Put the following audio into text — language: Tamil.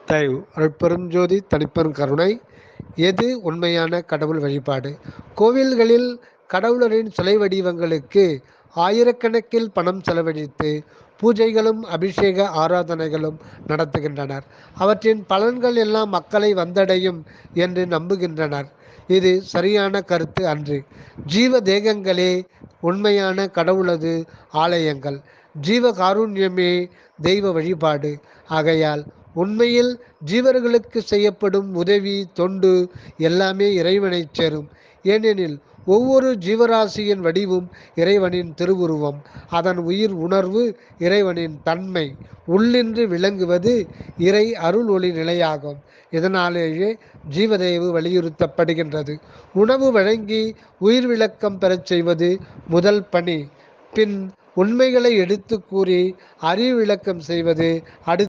தயவு அருட்பெருஞ்சோதி தனிப்பெரும் கருணை. எது உண்மையான கடவுள் வழிபாடு? கோவில்களில் கடவுளரின் சிலை வடிவங்களுக்கு ஆயிரக்கணக்கில் பணம் செலவழித்து பூஜைகளும் அபிஷேக ஆராதனைகளும் நடத்துகின்றனர். அவற்றின் பலன்கள் எல்லாம் மக்களை வந்தடையும் என்று நம்புகின்றனர். இது சரியான கருத்து அன்று. ஜீவ தேகங்களே உண்மையான கடவுளது ஆலயங்கள். ஜீவ காருண்யமே தெய்வ வழிபாடு. ஆகையால் உண்மையில் ஜீவர்களுக்கு செய்யப்படும் உதவி, தொண்டு எல்லாமே இறைவனைச் சேரும். ஏனெனில் ஒவ்வொரு ஜீவராசியின் வடிவும் இறைவனின் திருவுருவம். அதன் உயிர் உணர்வு இறைவனின் தன்மை. உள்ளின்று விளங்குவது இறை அருள் ஒளி நிலையாகும். இதனாலேயே ஜீவதயவு வலியுறுத்தப்படுகின்றது. உணவு வழங்கி உயிர் விளக்கம் பெறச் செய்வது முதல் பணி. பின் உண்மைகளை எடுத்து கூறி அறிவிளக்கம் செய்வது அடுத்த